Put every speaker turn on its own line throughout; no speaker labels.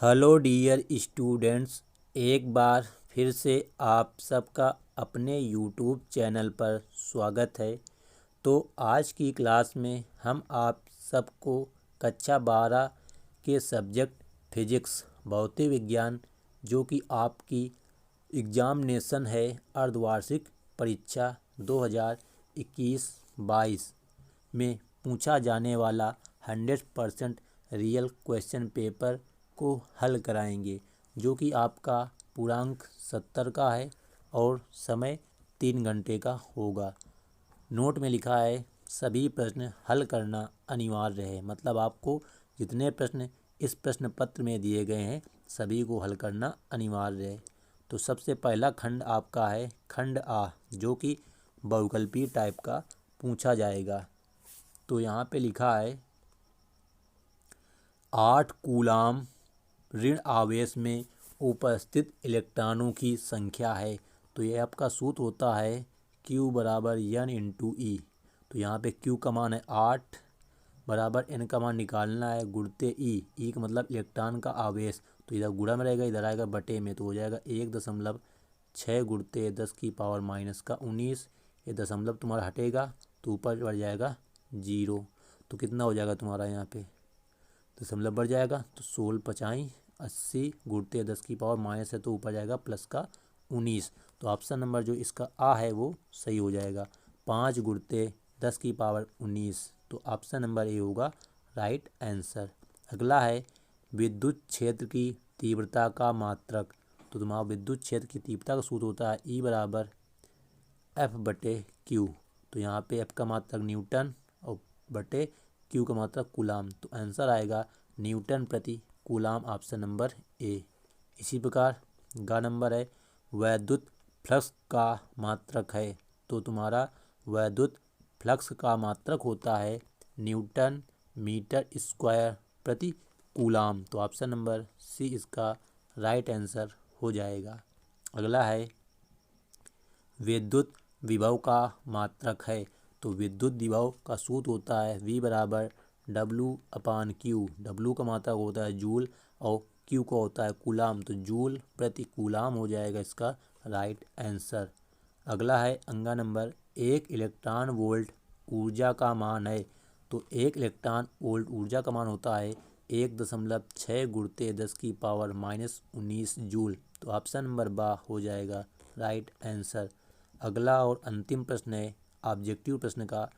Hello dear students, एक बार फिर से आप सबका अपने यूट्यूब चैनल पर स्वागत है। तो आज की क्लास में हम आप सबको कक्षा 12 के सब्जेक्ट फिजिक्स भौतिक विज्ञान जो कि आपकी एग्जामिनेशन है अर्धवार्षिक परीक्षा 2021-22 में पूछा जाने वाला 100% रियल क्वेश्चन पेपर को हल कराएंगे, जो कि आपका पूर्णांक 70 का है और समय 3 घंटे का होगा। नोट में लिखा है सभी प्रश्न हल करना अनिवार्य है, मतलब आपको जितने प्रश्न इस प्रश्न पत्र में दिए गए हैं सभी को हल करना अनिवार्य है। तो सबसे पहला खंड आपका है खंड आ, जो कि बहुकल्पीय टाइप का पूछा जाएगा। तो यहाँ पे लिखा है 8 कूलाम ऋण आवेश में उपस्थित इलेक्ट्रॉनों की संख्या है। तो ये आपका सूत्र होता है Q बराबर N/E। तो यहाँ पे Q का मान है 8 बराबर N का मान निकालना है गुणते E का मतलब इलेक्ट्रॉन का आवेश। तो इधर गुणा में रहेगा, इधर आएगा बटे में, तो हो जाएगा 1.6 गुणते 10⁻⁻19। ये दशमलव तुम्हारा हटेगा तो ऊपर बढ़ जाएगा 0। तो कितना हो जाएगा तुम्हारा यहाँ पे दशमलव बढ़ जाएगा, तो 16×5 80 गुणते 10⁻⁻, है तो ऊपर जाएगा प्लस का 19। तो ऑप्शन नंबर जो इसका आ है वो सही हो जाएगा 5 गुणते 10⁻19। तो ऑप्शन नंबर ए होगा राइट आंसर। अगला है विद्युत क्षेत्र की तीव्रता का मात्रक। तो तुम्हारा विद्युत क्षेत्र की तीव्रता का सूत्र होता है E बराबर F/Q। तो यहाँ पे F का मात्रक न्यूटन और बटे Q का मात्रक कूलाम। तो आंसर आएगा न्यूटन प्रति कूलाम, ऑप्शन नंबर ए। इसी प्रकार गा नंबर है वैद्युत फ्लक्स का मात्रक है। तो तुम्हारा वैद्युत फ्लक्स का मात्रक होता है न्यूटन मीटर स्क्वायर प्रति कूलाम। तो ऑप्शन नंबर सी इसका राइट आंसर हो जाएगा। अगला है विद्युत विभव का मात्रक है। तो विद्युत विभव का सूत्र होता है V बराबर W/Q। W का मात्रक होता है जूल और Q का होता है कूलाम। तो जूल प्रति कूलाम हो जाएगा इसका राइट आंसर। अगला है अंगा नंबर 1 इलेक्ट्रॉन वोल्ट ऊर्जा का मान है। तो 1 इलेक्ट्रॉन वोल्ट ऊर्जा का मान होता है 1.6 गुणते 10⁻⁻19 जूल। तो ऑप्शन नंबर बा हो जाएगा राइट आंसर। अगला और अंतिम प्रश्न है ऑब्जेक्टिव प्रश्न का,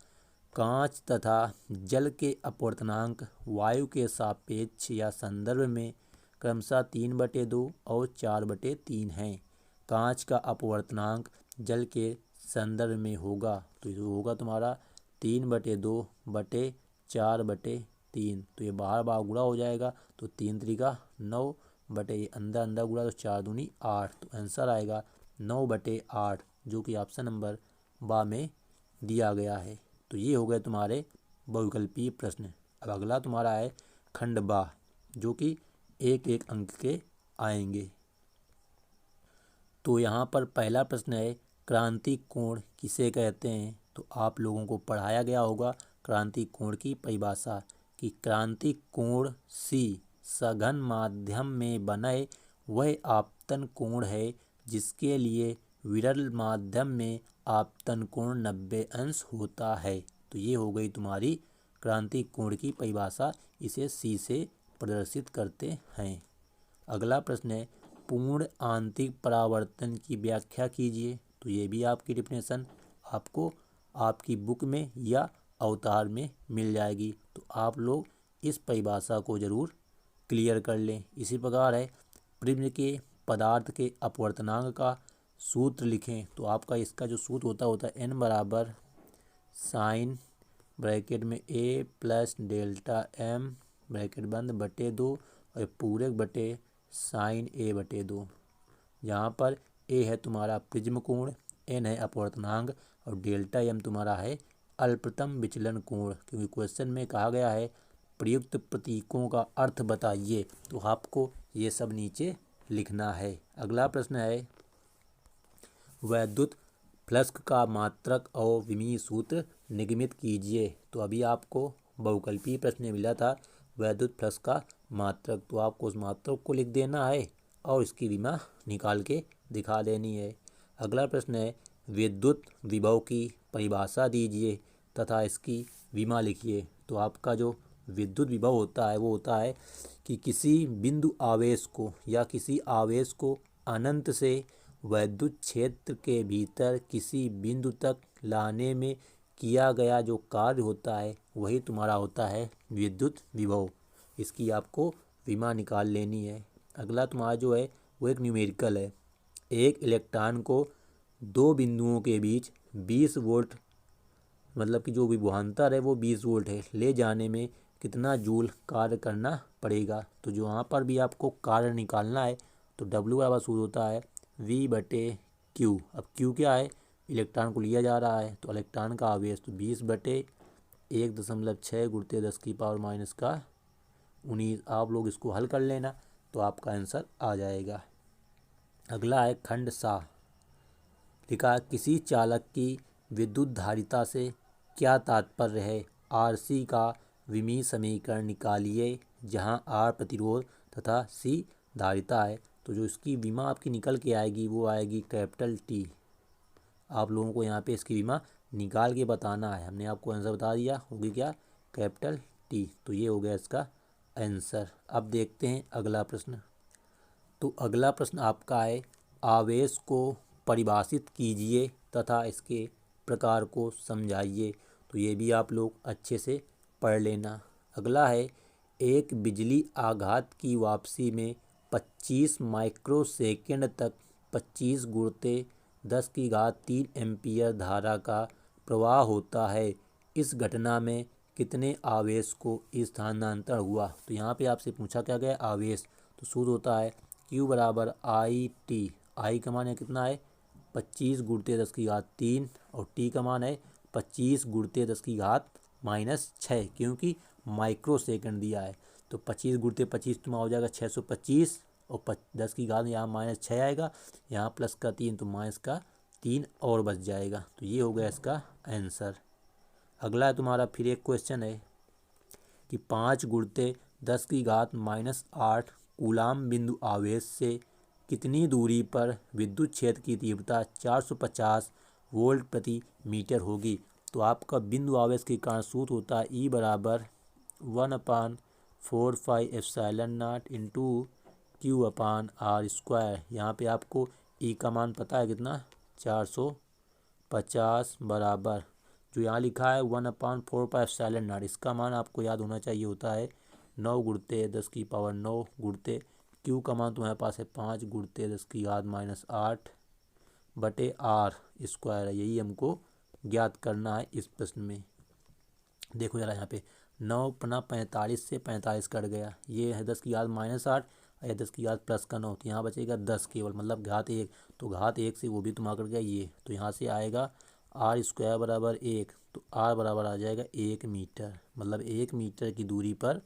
कांच तथा जल के अपवर्तनांक वायु के सापेक्ष या संदर्भ में क्रमशः 3/2 और 4/3 हैं। कांच का अपवर्तनांक जल के संदर्भ में होगा, तो ये होगा तुम्हारा 3/2 बटे 4/3। तो ये बाहर बाहर गुणा हो जाएगा, तो 3 त्रिका 9 बटे ये अंदर अंदर गुणा, तो 4 दूनी 8। तो आंसर आएगा 9/8, जो कि ऑप्शन नंबर बा में दिया गया है। तो ये हो गए तुम्हारे बहुविकल्पीय प्रश्न। अब अगला तुम्हारा है खंड बा, जो कि एक एक अंक के आएंगे। तो यहाँ पर पहला प्रश्न है क्रांति कोण किसे कहते हैं। तो आप लोगों को पढ़ाया गया होगा क्रांति कोण की परिभाषा कि क्रांति कोण C सघन माध्यम में बने वह आपतन कोण है जिसके लिए विरल माध्यम में आपतन कोण 90 अंश होता है। तो ये हो गई तुम्हारी क्रांति कोण की परिभाषा, इसे C से प्रदर्शित करते हैं। अगला प्रश्न है पूर्ण आंतरिक परावर्तन की व्याख्या कीजिए। तो ये भी आपकी डिफिनेशन आपको आपकी बुक में या अवतार में मिल जाएगी, तो आप लोग इस परिभाषा को जरूर क्लियर कर लें। इसी प्रकार है प्रिज्म के पदार्थ के अपवर्तनांक का सूत्र लिखें। तो आपका इसका जो सूत्र होता है N बराबर साइन ब्रैकेट में A plus delta M bracket बंद बटे 2 और पूरे बटे साइन A/2। यहाँ पर A है तुम्हारा प्रिज्म कोण, N है अपवर्तनांक और डेल्टा M तुम्हारा है अल्पतम विचलन कोण। क्योंकि क्वेश्चन में कहा गया है प्रयुक्त प्रतीकों का अर्थ बताइए, तो आपको ये सब नीचे लिखना है। अगला प्रश्न है वैद्युत फ्लक्स का मात्रक और विमीय सूत्र निगमित कीजिए। तो अभी आपको बहुकल्पीय प्रश्न मिला था वैद्युत फ्लक्स का मात्रक, तो आपको उस मात्रक को लिख देना है और इसकी विमा निकाल के दिखा देनी है। अगला प्रश्न है विद्युत विभव की परिभाषा दीजिए तथा इसकी विमा लिखिए। तो आपका जो विद्युत विभव होता है वो होता है कि किसी बिंदु आवेश को या किसी आवेश को अनंत से विद्युत क्षेत्र के भीतर किसी बिंदु तक लाने में किया गया जो कार्य होता है वही तुम्हारा होता है विद्युत विभव। इसकी आपको विमा निकाल लेनी है। अगला तुम्हारा जो है वो एक न्यूमेरिकल है। एक इलेक्ट्रॉन को दो बिंदुओं के बीच 20 वोल्ट मतलब कि जो विभवांतर है वो 20 वोल्ट है ले जाने में कितना जूल कार्य करना पड़ेगा। तो जो यहाँ पर भी आपको कार्य निकालना है तो W बराबर सूत्र होता है V/Q। अब Q क्या है, इलेक्ट्रॉन को लिया जा रहा है तो इलेक्ट्रॉन का आवेश, तो 20/1.6 गुणित 10⁻⁻19। आप लोग इसको हल कर लेना तो आपका आंसर आ जाएगा। अगला है खंड सा। लिखा है किसी चालक की विद्युत धारिता से क्या तात्पर्य है। RC का विमीय समीकरण निकालिए जहां R प्रतिरोध तथा C धारिता है। तो जो इसकी विमा आपकी निकल के आएगी वो आएगी कैपिटल T। आप लोगों को यहाँ पे इसकी विमा निकाल के बताना है। हमने आपको आंसर बता दिया, होगी क्या, कैपिटल T। तो ये हो गया इसका आंसर। अब देखते हैं अगला प्रश्न। तो अगला प्रश्न आपका है आवेश को परिभाषित कीजिए तथा इसके प्रकार को समझाइए। तो ये भी आप लोग अच्छे से पढ़ लेना। अगला है एक बिजली आघात की वापसी में 25 माइक्रोसेकंड तक 25 गुणित 10⁻³ एम्पीयर धारा का प्रवाह होता है। इस घटना में कितने आवेश को स्थानांतरण हुआ। तो यहाँ पे आपसे पूछा क्या गया, आवेश। तो सूत्र होता है Q बराबर IT। I का मान है कितना है 25 गुणित 10⁻³ और T का मान है 25 गुणित 10⁻⁻6 क्योंकि माइक्रो सेकंड दिया है। तो 25 गुणित 25 तुम्हारा हो जाएगा 625 और 10 की घात यहाँ -6 आएगा, यहाँ प्लस का 3 तो माइनस का 3 और बच जाएगा। तो ये हो गया इसका आंसर। अगला है तुम्हारा फिर एक क्वेश्चन है कि 5 गुणित 10⁻⁻8 कूलाम बिंदु आवेश से कितनी दूरी पर विद्युत क्षेत्र की तीव्रता 450 वोल्ट प्रति मीटर होगी। तो आपका बिंदु आवेश के कारण सूत्र होता है E बराबर 1/4πε0 इंटू Q/R²। यहाँ पे आपको E का मान पता है कितना, 450 बराबर जो यहाँ लिखा है 1/4πε0, इसका मान आपको याद होना चाहिए होता है 9 गुणित 10⁻9 गुणित Q का मान तुम्हारे पास है 5 गुणित 10⁻⁸ बटे R²। यही हमको ज्ञात करना है इस प्रश्न में। देखो जरा यहाँ पे 9 अपना 45 से 45 कट गया, ये है 10⁻⁸ या 10⁻+9। तो यहाँ बचेगा 10 केवल, मतलब घात 1। तो घात 1 से वो भी तुम्हारा कट गया ये। तो यहाँ से आएगा R² बराबर 1। तो R बराबर आ जाएगा 1 मीटर। मतलब 1 मीटर की दूरी पर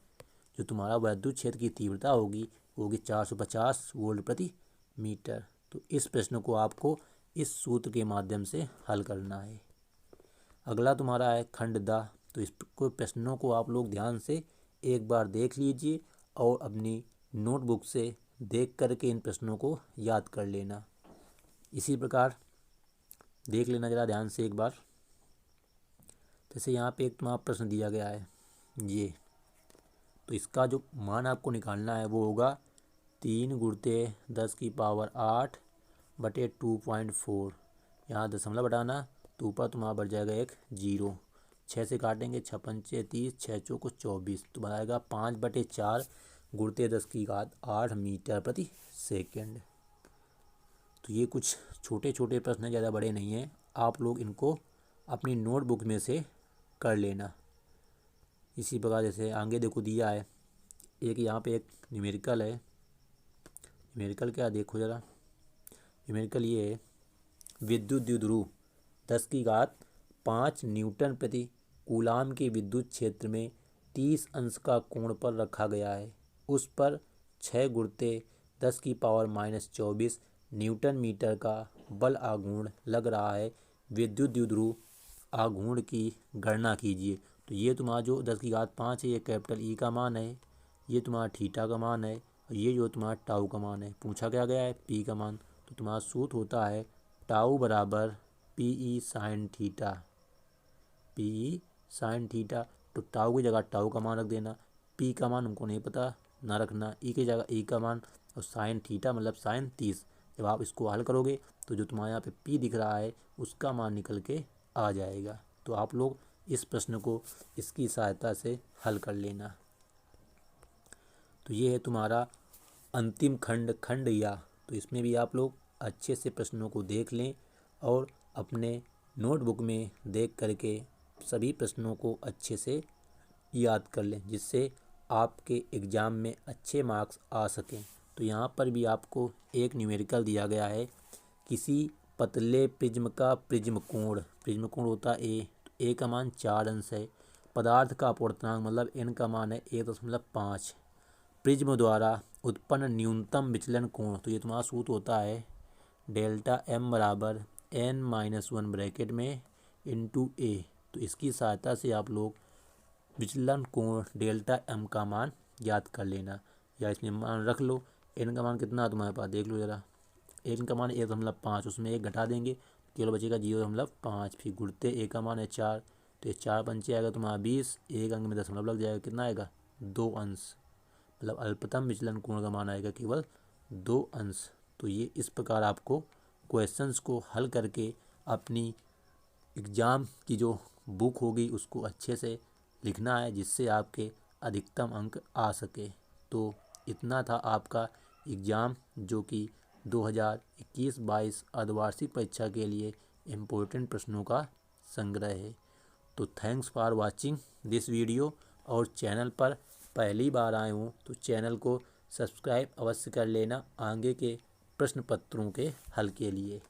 जो तुम्हारा विद्युत क्षेत्र की तीव्रता होगी वो होगी 450 वोल्ट प्रति मीटर। तो इस प्रश्न को आपको इस सूत्र के माध्यम से हल करना है। अगला तुम्हारा है खंड द। तो इस प्रश्नों को आप लोग ध्यान से एक बार देख लीजिए और अपनी नोटबुक से देख करके इन प्रश्नों को याद कर लेना। इसी प्रकार देख लेना जरा ध्यान से एक बार। जैसे यहाँ पे एक तुम्हारा प्रश्न दिया गया है ये, तो इसका जो मान आपको निकालना है वो होगा 3 गुणित 10⁸ बटे 2.4। यहाँ दशमलव बढ़ाना तो ऊपर तुम्हारा बढ़ जाएगा एक 0। 6 से काटेंगे 6 पंचे 30, 6 चौको 24। तो बनाएगा 5/4 गुणित 10⁸ मीटर प्रति सेकंड। तो ये कुछ छोटे छोटे प्रश्न हैं, ज़्यादा बड़े नहीं हैं। आप लोग इनको अपनी नोटबुक में से कर लेना। इसी प्रकार जैसे आगे देखो दिया है एक, यहाँ पे एक न्यूमेरिकल है। न्यूमेरिकल क्या, देखो ज़रा। न्यूमेरिकल ये है विद्युत द्विध्रुव 10⁵ न्यूटन प्रति कूलाम के विद्युत क्षेत्र में 30 अंश का कोण पर रखा गया है। उस पर 6 गुणित 10⁻⁻24 न्यूटन मीटर का बल आघूर्ण लग रहा है। विद्युत द्विध्रुव आघूर्ण की गणना कीजिए। तो ये तुम्हारा जो 10⁵ है ये कैपिटल E का मान है ये तुम्हारा थीटा का मान है और ये जो तुम्हारा टाउ का मान है। पूछा क्या गया है पी का मान, तो तुम्हारा सूत्र होता है टाउ बराबर P E sine theta, P E sine theta. तो टाउ की जगह टाउ का मान रख देना, पी का मान हमको नहीं पता ना रखना, ई की जगह ई का मान, और साइन थीटा मतलब साइन 30। जब आप इसको हल करोगे तो जो तुम्हारे यहाँ पे पी दिख रहा है उसका मान निकल के आ जाएगा। तो आप लोग इस प्रश्न को इसकी सहायता से हल कर लेना। तो ये है तुम्हारा अंतिम खंड या। तो इसमें भी आप लोग अच्छे से प्रश्नों को देख लें और अपने नोटबुक में देख करके सभी प्रश्नों को अच्छे से याद कर लें, जिससे आपके एग्ज़ाम में अच्छे मार्क्स आ सकें। तो यहाँ पर भी आपको एक न्यूमेरिकल दिया गया है, किसी पतले प्रिज्म का प्रिज्म कोण होता है ए, तो ए का मान 4 अंश है। पदार्थ का अपवर्तनांक मतलब एन का मान है 1.5। प्रिज्म द्वारा उत्पन्न न्यूनतम विचलन कोण, तो ये तुम्हारा सूत्र होता है डेल्टा एम बराबर n-1 ब्रैकेट में इंटू ए। तो इसकी सहायता से आप लोग विचलन कोण डेल्टा एम का मान याद कर लेना, या इसमें मान रख लो। एन का मान कितना है तुम्हारे पास देख लो ज़रा, एन का मान 1.5, उसमें 1 घटा देंगे केवल बचेगा 0.5। फिर गुणते ए का मान है 4, तो ये 4 पंचे आएगा तुम्हारा 20, एक अंक में दशमलव लग जाएगा, कितना आएगा 2 अंश, मतलब अल्पतम विचलन कोण का मान आएगा केवल 2 अंश। तो ये इस प्रकार आपको क्वेश्चंस को हल करके अपनी एग्ज़ाम की जो बुक होगी उसको अच्छे से लिखना है, जिससे आपके अधिकतम अंक आ सके। तो इतना था आपका एग्ज़ाम जो कि 2021-22 अर्धवार्षिक परीक्षा के लिए इम्पोर्टेंट प्रश्नों का संग्रह है। तो thanks for watching this video, और चैनल पर पहली बार आए हूँ तो चैनल को सब्सक्राइब अवश्य कर लेना आगे के प्रश्न पत्रों के हल के लिए।